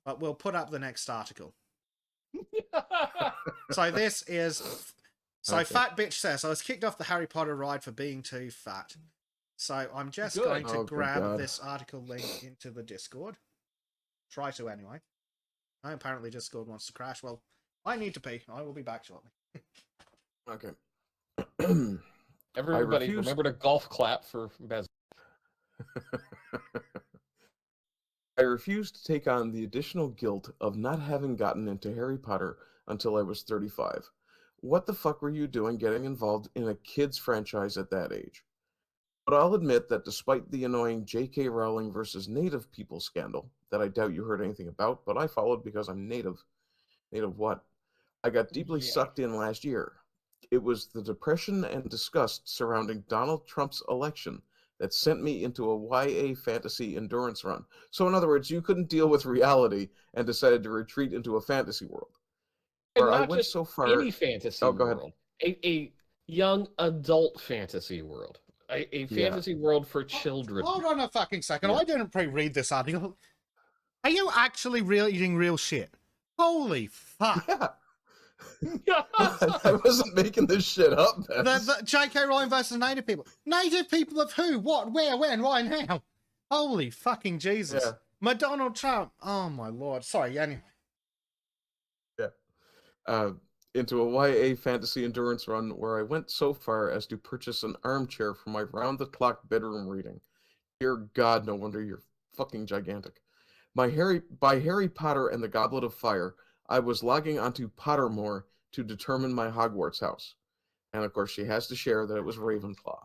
but we'll put up the next article. So this is... So Okay. Fat Bitch says, I was kicked off the Harry Potter ride for being too fat. So I'm just Good. going to Oh, good grab God. this article link into the Discord. Try to anyway. Apparently Discord wants to crash. Well, I need to pee. I will be back shortly. Okay. Everybody, refuse- remember to golf clap for Bez. I refused to take on the additional guilt of not having gotten into Harry Potter until I was 35. What the fuck were you doing getting involved in a kid's franchise at that age? But I'll admit that despite the annoying J.K. Rowling versus Native people scandal, that I doubt you heard anything about, but I followed because I'm Native. Native what? I got deeply Yeah. sucked in last year. It was the depression and disgust surrounding Donald Trump's election that sent me into a YA fantasy endurance run. So in other words, you couldn't deal with reality and decided to retreat into a fantasy world. And Where I not went just so far... any fantasy Oh, go ahead. world. A young adult fantasy world. A fantasy world for children. Hold on a fucking second. Yeah. I didn't pre-read this article. Are you actually reading real shit? Holy fuck. Yeah. I wasn't making this shit up, man. The J.K. Rowling versus Native people. Native people of who? What? Where? When? Why now? Holy fucking Jesus. Yeah. Donald Trump. Oh my lord. Sorry, anyway. Into a YA fantasy endurance run where I went so far as to purchase an armchair for my round-the-clock bedroom reading. Dear God, no wonder you're fucking gigantic. By Harry Potter and the Goblet of Fire, I was logging onto Pottermore to determine my Hogwarts house. And of course, she has to share that it was Ravenclaw.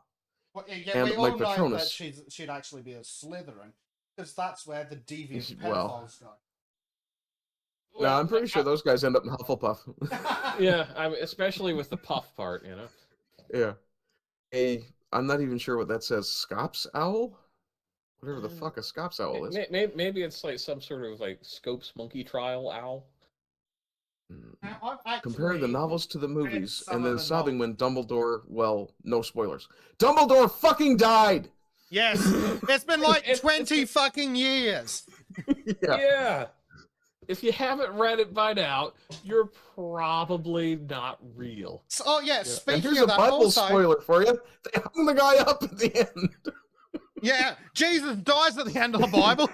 Well, yeah, And we my all know Patronus- that she'd actually be a Slytherin, because that's where the deviant Well. pedophiles go. No, I'm pretty sure those guys end up in Hufflepuff. Yeah, I mean, especially with the puff part, you know. Yeah. I'm not even sure what that says. Scops owl? Whatever the fuck a Scops owl is. Maybe it's like some sort of like Scopes monkey trial owl. Comparing the novels to the movies, some and of then the sobbing when Dumbledore, well, no spoilers. Dumbledore fucking died! Yes, it's been like 20 fucking years. Yeah. If you haven't read it by now, you're probably not real. So, oh yeah, And speaking here's of a that, Bible also, spoiler for you. They hung the guy up at the end. yeah, Jesus dies at the end of the Bible.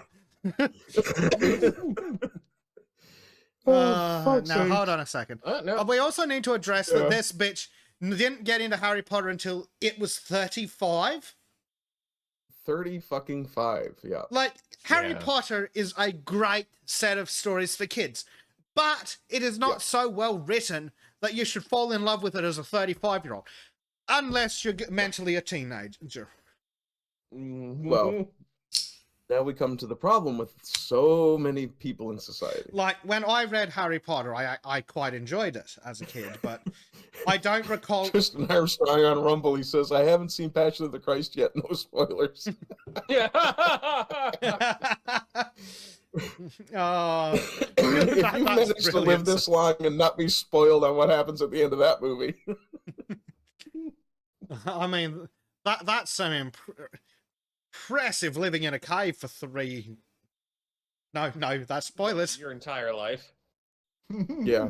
Now hold on a second. No. We also need to address that this bitch didn't get into Harry Potter until it was 35. 30 fucking 5, yeah. Like, Harry Yeah. Potter is a great set of stories for kids, but it is not so well written that you should fall in love with it as a 35-year-old, unless you're mentally a teenager. Well, now we come to the problem with so many people in society. Like, when I read Harry Potter, I quite enjoyed it as a kid, but I don't recall... Tristan Armstrong on Rumble, he says, I haven't seen Passion of the Christ yet, no spoilers. Yeah. If you manage to live this long and not be spoiled on what happens at the end of that movie. I mean, that's some impressive living in a cave for 3... No, that's spoilers. Your entire life. Yeah.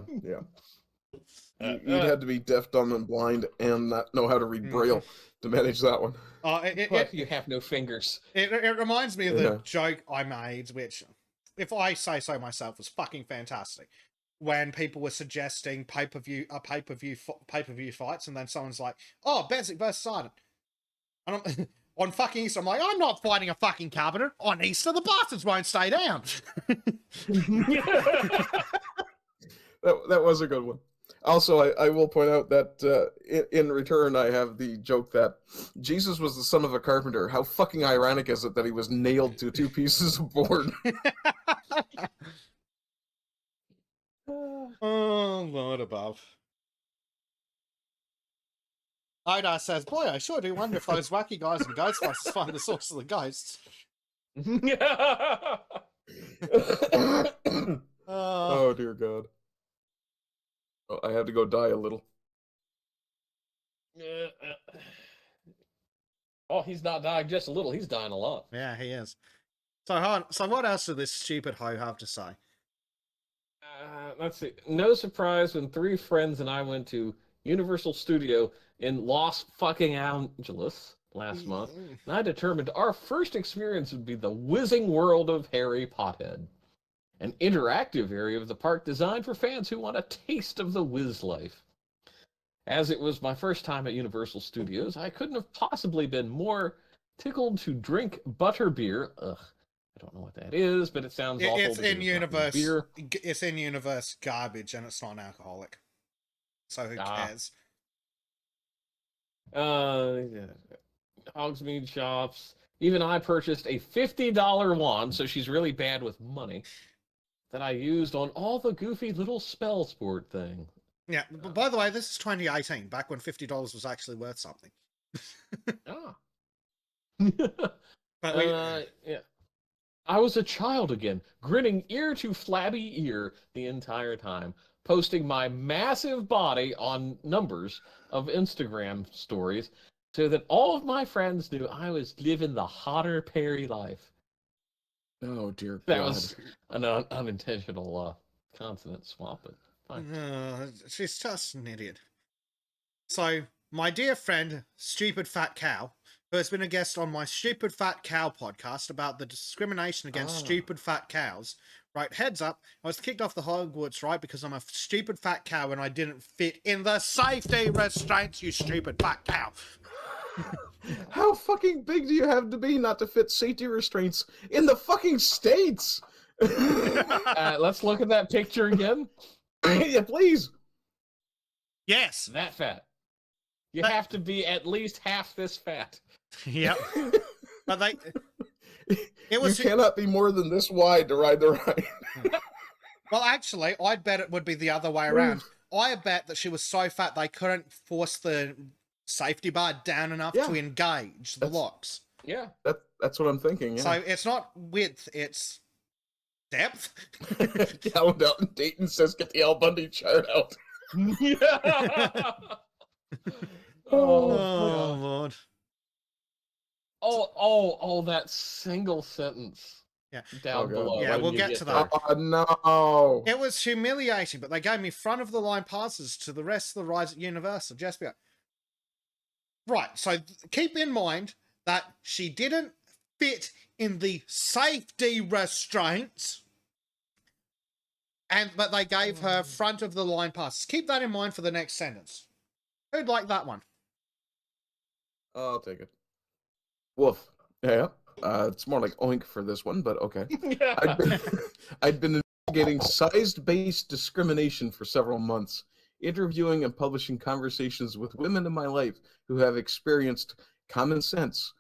You'd have to be deaf, dumb, and blind and not know how to read Braille to manage that one. But you have no fingers. It reminds me of the joke I made, which, if I say so myself, was fucking fantastic. When people were suggesting pay-per-view fights, and then someone's like, "Oh, Bezic versus Ardent," and I'm, on fucking Easter, I'm like, "I'm not fighting a fucking carpenter on Easter. The bastards won't stay down." That was a good one. Also, I will point out that in return, I have the joke that Jesus was the son of a carpenter. How fucking ironic is it that he was nailed to 2 pieces of board? Oh, Lord above. Oda says, "Boy, I sure do wonder if those wacky guys in Ghostbusters find the source of the ghosts." Oh, dear God. Oh, I had to go die a little. Oh, he's not dying just a little. He's dying a lot. Yeah, he is. So what else did this stupid hoe have to say? Let's see. No surprise when 3 friends and I went to Universal Studio in Los fucking Angeles last month, and I determined our first experience would be the whizzing world of Harry Pothead, an interactive area of the park designed for fans who want a taste of the whiz life. As it was my first time at Universal Studios, I couldn't have possibly been more tickled to drink butterbeer. Ugh, I don't know what that is, but it sounds awful. It's in universe. Beer. It's in universe garbage, and it's not an alcoholic. So who cares? Yeah. Hogsmeade shops. Even I purchased a $50 wand, so she's really bad with money, that I used on all the goofy little spell sport thing. Yeah, but by the way, this is 2018, back when $50 was actually worth something. Ah. But yeah. I was a child again, grinning ear to flabby ear the entire time, posting my massive body on numbers of Instagram stories so that all of my friends knew I was living the hotter Perry life. Oh, dear God. That was an unintentional consonant swap, but fine. She's just an idiot. So, my dear friend, Stupid Fat Cow, who has been a guest on my Stupid Fat Cow podcast about the discrimination against stupid fat cows, right, heads up, I was kicked off the Hogwarts ride because I'm a stupid fat cow and I didn't fit in the safety restraints, you stupid fat cow. How fucking big do you have to be not to fit safety restraints in the fucking States? Let's look at that picture again. Yeah, please. Yes. That fat. You have to be at least half this fat. Yep. But it was. You cannot be more than this wide to ride the ride. Well, actually, I'd bet it would be the other way around. I bet that she was so fat they couldn't force the safety bar down enough to engage the locks. Yeah. That's what I'm thinking, yeah. So it's not width, it's depth. Callan Dalton Dayton says, get the Al Bundy chart out. Yeah. Oh, Lord. Oh, that single sentence. Yeah. Down below. Yeah, we'll get to that. Oh, no. It was humiliating, but they gave me front of the line passes to the rest of the rides at Universal. Just be like, right, so keep in mind that she didn't fit in the safety restraints, but they gave her front of the line passes. Keep that in mind for the next sentence. Who'd like that one? I'll take it. Woof. Yeah. It's more like oink for this one, but okay. Yeah. I'd been investigating size-based discrimination for several months, interviewing and publishing conversations with women in my life who have experienced common sense,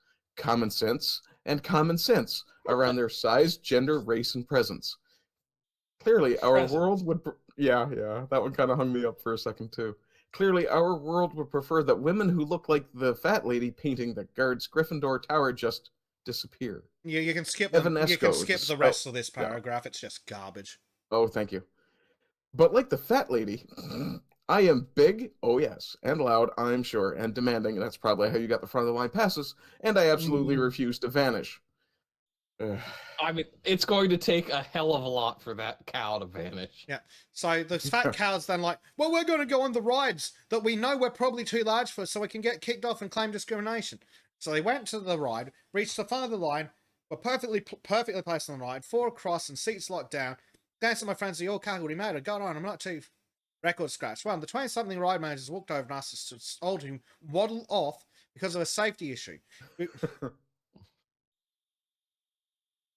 and common sense around their size, gender, race, and presence. Clearly, our world would... Yeah, that one kind of hung me up for a second, too. Clearly, our world would prefer that women who look like the fat lady painting that guards Gryffindor Tower just disappear. Yeah, you can skip the rest of this paragraph. Yeah. It's just garbage. Oh, thank you. But like the fat lady, I am big, oh yes, and loud, I'm sure, and demanding. That's probably how you got the front of the line passes, and I absolutely refuse to vanish. I mean, it's going to take a hell of a lot for that cow to vanish. Yeah. So the fat cow's then like, well, we're going to go on the rides that we know we're probably too large for, so we can get kicked off and claim discrimination. So they went to the ride, reached the front of the line, were perfectly placed on the ride, 4 across and seats locked down. Danced to my friends, the all casual made it. Go on, I'm not too record scratch. Well, the 20-something ride managers walked over and asked us to told him waddle off because of a safety issue.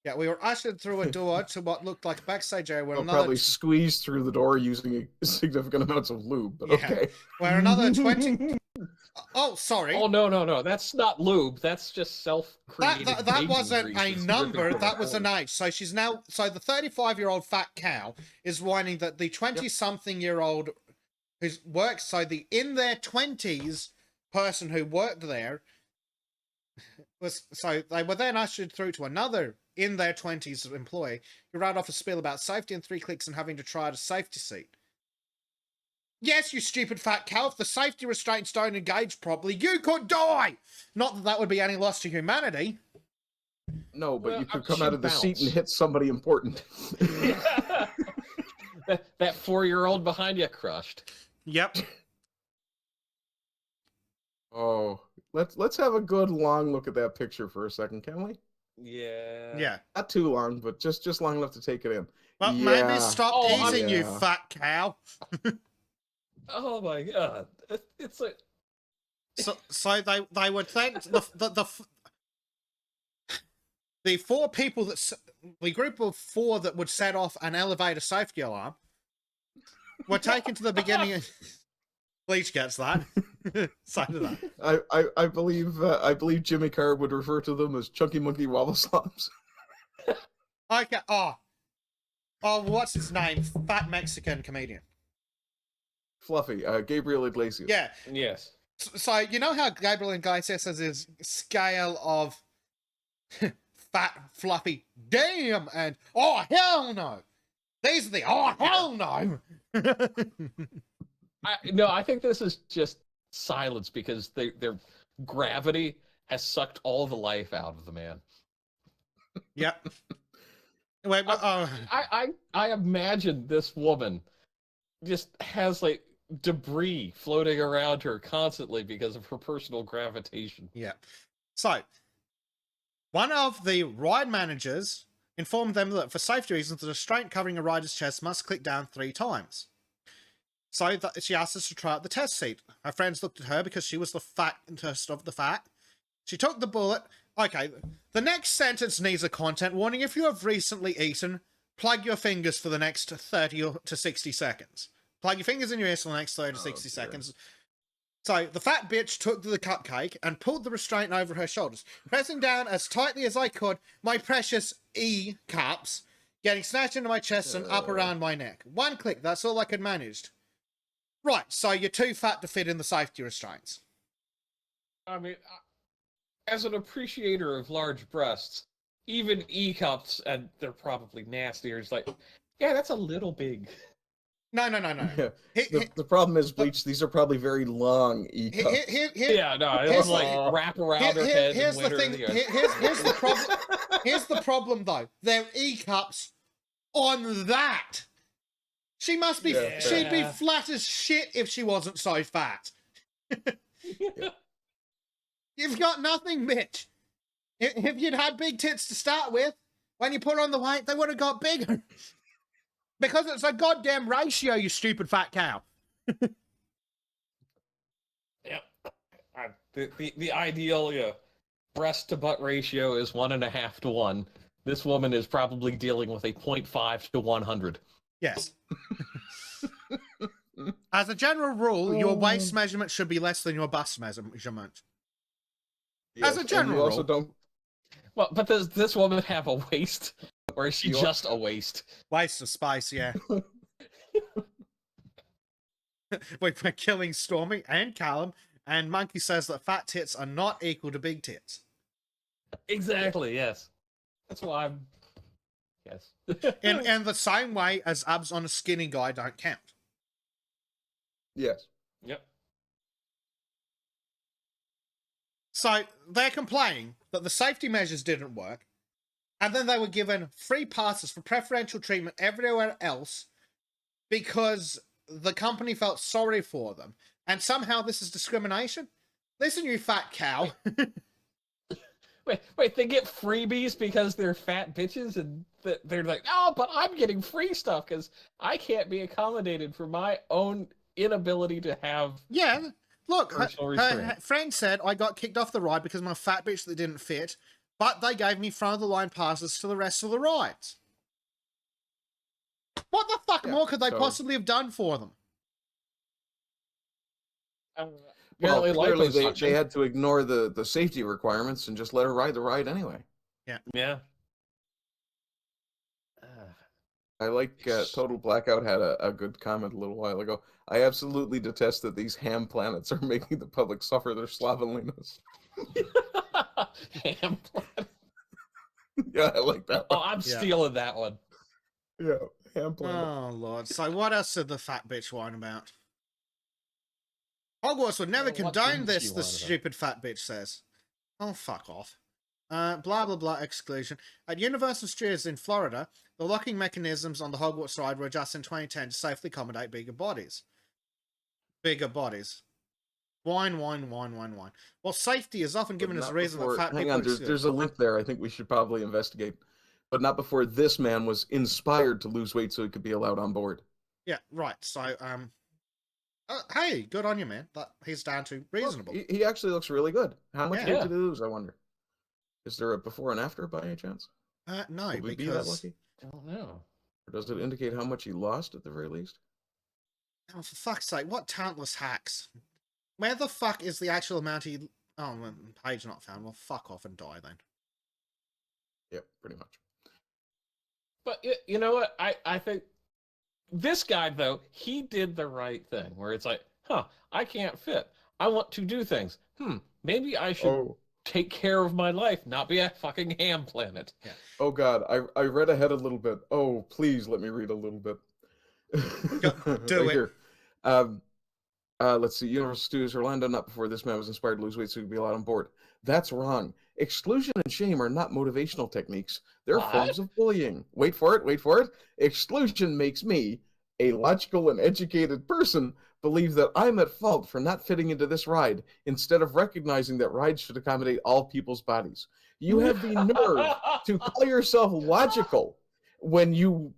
Yeah, we were ushered through a door to what looked like a backstage area where probably squeezed through the door using significant amounts of lube, but okay. Where another 20... Oh, sorry. Oh, no. That's not lube. That's just self-created. That wasn't a number. That was an age. So she's now... So the 35-year-old fat cow is whining that the 20-something-year-old who works... So the in their 20s person who worked there was... So they were then ushered through to another in their 20s employee who ran off a spiel about safety in 3 clicks and having to try out a safety seat. Yes, you stupid fat cow, if the safety restraints don't engage properly, you could die! Not that that would be any loss to humanity. No, but you could come out of the seat and hit somebody important. that 4-year-old behind you crushed. Yep. Oh, let's have a good long look at that picture for a second, can we? Yeah. Yeah. Not too long, but just long enough to take it in. Well, Yeah. maybe stop Oh, teasing, you yeah. fat cow. Oh my god. It's like So they would think the four people the group of four that would set off an elevator safety alarm were taken to the beginning of... Bleach gets that. Side of that. I believe Jimmy Carr would refer to them as Chunky Monkey Wobble Slobs. Okay. Oh, what's his name? Fat Mexican comedian. Fluffy, Gabriel Iglesias. Yeah. yes. So you know how Gabriel Iglesias has his scale of fat, fluffy, damn, and oh hell no. These are the oh hell no. I think this is just silence because their gravity has sucked all the life out of the man. Yep. Wait, I imagine this woman just has like debris floating around her constantly because of her personal gravitation. yeah. So, one of the ride managers informed them that for safety reasons, the restraint covering a rider's chest must click down 3 times. So she asked us to try out the test seat. Her friends looked at her because she was the fattest of the fat. She took the bullet. Okay, the next sentence needs a content warning. If you have recently eaten, plug your fingers for the next 30 to 60 seconds. Plug your fingers in your ears for the next 30 to 60 seconds. So the fat bitch took the cupcake and pulled the restraint over her shoulders, pressing down as tightly as I could my precious E-cups, getting snatched into my chest and up around my neck. One click, that's all I could manage. Right, so you're too fat to fit in the safety restraints. I mean, as an appreciator of large breasts, even E-cups, and they're probably nastier, it's like, yeah, that's a little big. No. Yeah. The problem is, Bleach, these are probably very long E-cups. Yeah, no, it's like wrap around her head. Here's the thing. Here's the problem. Here's the problem, though. They're E-cups on that. She must be. Yeah. She'd be flat as shit if she wasn't so fat. You've got nothing, Mitch. If you'd had big tits to start with, when you put on the weight, they would have got bigger. Because it's a goddamn ratio, you stupid fat cow. Yep. The ideal breast to butt ratio is 1.5 to 1. This woman is probably dealing with a 0.5 to 100. Yes. As a general rule, your waist measurement should be less than your bust measurement. Yes, As a general you also rule. don't. Well, but does this woman have a waist? Or is she just a waist? Waste of space, yeah. We're killing Stormy and Callum, and Monkey says that fat tits are not equal to big tits. Exactly, yes. That's why I'm... Yes. In the same way as abs on a skinny guy don't count. Yes. Yep. So they're complaining that the safety measures didn't work, and then they were given free passes for preferential treatment everywhere else because the company felt sorry for them. And somehow this is discrimination? Listen, you fat cow. Wait, they get freebies because they're fat bitches, and they're like, oh, but I'm getting free stuff because I can't be accommodated for my own inability to have... Yeah, look, her friend said I got kicked off the ride because I'm a fat bitch that didn't fit, but they gave me front-of-the-line passes to the rest of the rides. What the fuck more could they possibly have done for them? Well, clearly they had to ignore the safety requirements and just let her ride the ride anyway. Yeah. I like Total Blackout had a good comment a little while ago. I absolutely detest that these ham planets are making the public suffer their slovenliness. Ham planet. Yeah, I like that one. Oh, I'm stealing that one. Yeah, ham planet. Oh, Lord. So what else did the fat bitch whine about? Hogwarts would never condone this, the stupid fat bitch says. Oh, fuck off. Blah blah blah exclusion. At Universal Studios in Florida, the locking mechanisms on the Hogwarts ride were adjusted in 2010 to safely accommodate bigger bodies. Bigger bodies. Wine. Well, safety is often given as a reason that fat hang people... on, there's a link there I think we should probably investigate. But not before this man was inspired to lose weight so he could be allowed on board. Yeah, right. So, hey, good on you, man. That he's down to reasonable. Look, he actually looks really good. How much weight Yeah. did he lose, I wonder? Is there a before and after by any chance? No, Would we because... be that lucky? I don't know. Or does it indicate how much he lost at the very least? Oh, for fuck's sake, what talentless hacks. Where the fuck is the actual amount he... Oh, page not found. Well, fuck off and die then. Yeah, pretty much. But you know what? I think this guy, though, he did the right thing. Where it's like, I can't fit. I want to do things. Maybe I should take care of my life, not be a fucking ham planet. Yeah. Oh, God. I read ahead a little bit. Oh, please let me read a little bit. Do right it. Here. Let's see. Universal Studios Orlando, not before this man was inspired to lose weight so he could be allowed on board. That's wrong. Exclusion and shame are not motivational techniques. They're forms of bullying. Wait for it. Exclusion makes me, a logical and educated person, believe that I'm at fault for not fitting into this ride, instead of recognizing that rides should accommodate all people's bodies. You have the nerve to call yourself logical when you,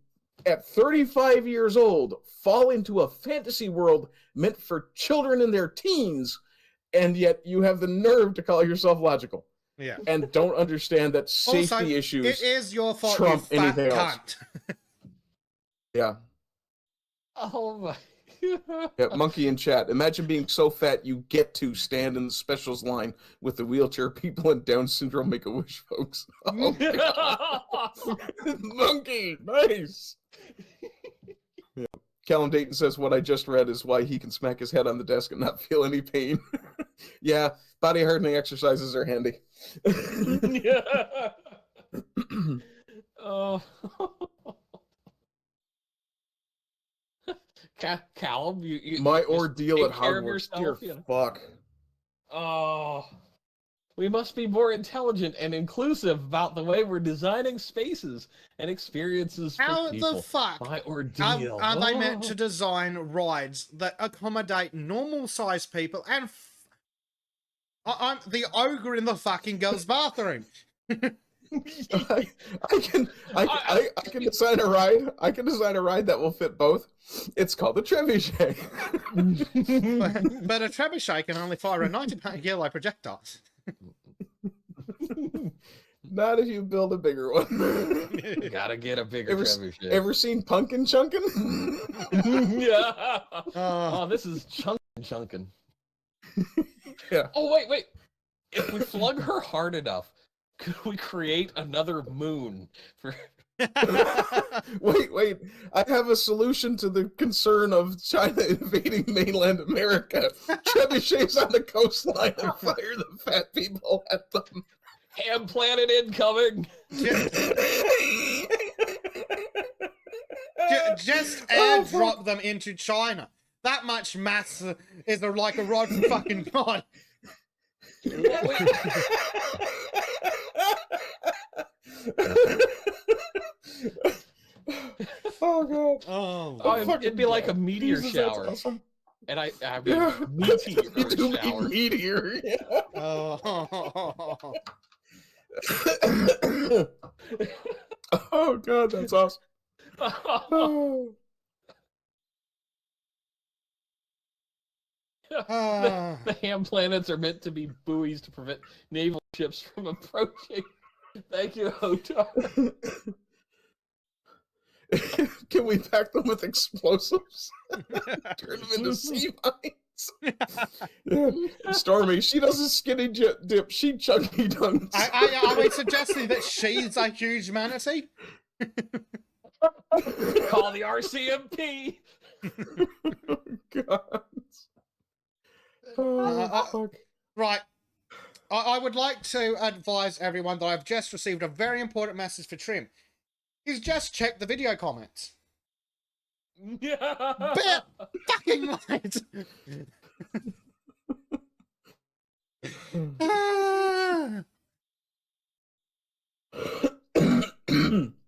at 35 years old, fall into a fantasy world meant for children in their teens, and yet you have the nerve to call yourself logical. Yeah. And don't understand that safety also, issues it is your fault, trump you fat anything else. cunt. Yeah. Oh my. Yeah, monkey in chat. Imagine being so fat you get to stand in the specials line with the wheelchair people and Down syndrome Make-A-Wish folks. Oh, monkey, nice. Yeah. Callum Dayton says what I just read is why he can smack his head on the desk and not feel any pain. Yeah, body hardening exercises are handy. Yeah. Oh. Callum, you my just ordeal take at care of Hogwarts, yourself, dear you know? fuck. Oh, we must be more intelligent and inclusive about the way we're designing spaces and experiences for How people. the fuck My ordeal. are they meant to design rides that accommodate normal-sized people and... I'm the ogre in the fucking girls' bathroom. I can design a ride. I can design a ride that will fit both. It's called a trebuchet. But a trebuchet can only fire a 90-pound yellow projectile. Not if you build a bigger one. You gotta get a bigger trebuchet. Ever seen Punkin' Chunkin'? Yeah. Oh, this is chunkin'. Yeah. Oh, wait. If we flung her hard enough, could we create another moon for... Wait. I have a solution to the concern of China invading mainland America. Trebuchets on the coastline and fire the fat people at them. Ham planet incoming! Just airdrop them into China. That much mass is like a rod from fucking God. Oh God! Oh, it'd be like a meteor Jesus, shower, that's awesome. And I mean, meteor shower. Meteor. Yeah. Oh. Oh God, that's awesome. Oh. The ham planets are meant to be buoys to prevent naval ships from approaching. Thank you, Hotar. Can we pack them with explosives? Turn them into sea mines? Yeah. Stormy, she doesn't skinny dip, she chunky dunks. Are we suggesting that she's a huge manatee? Call the RCMP. Oh, God. Oh, fuck. Right. I would like to advise everyone that I've just received a very important message for Trim. He's just checked the video comments. Bit fucking right.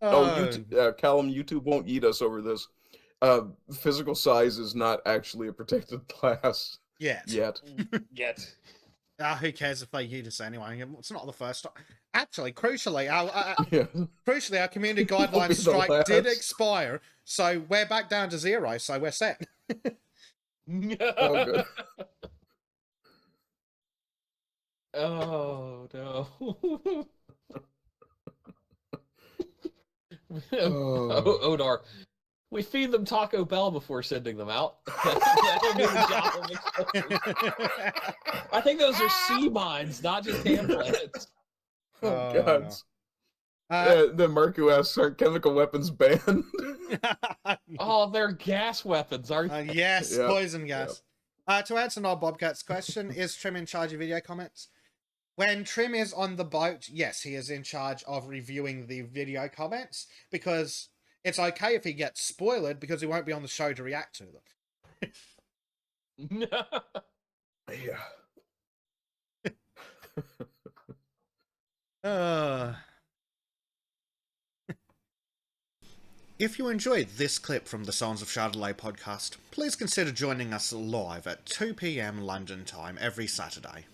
Callum, YouTube won't eat us over this. Physical size is not actually a protected class Yet. Yet. Who cares if they eat us anyway? It's not the first time. Actually, crucially, our community Won't be guidelines the strike did last. expire, so we're back down to 0, so we're set. Oh, good. Oh, no. Odar. We feed them Taco Bell before sending them out. That'll be the job of explorers. I think those are sea mines, not just hand plants. Oh, God. No. Then Marku asks, are chemical weapons banned? Oh, they're gas weapons, aren't they? Yes, Yep, poison gas. To answer Noel Bobcat's question, is Trim in charge of video comments? When Trim is on the boat, yes, he is in charge of reviewing the video comments, because it's okay if he gets spoiled, because he won't be on the show to react to them. Yeah. If you enjoyed this clip from the Songs of Chardonnay podcast, please consider joining us live at 2 PM London time every Saturday.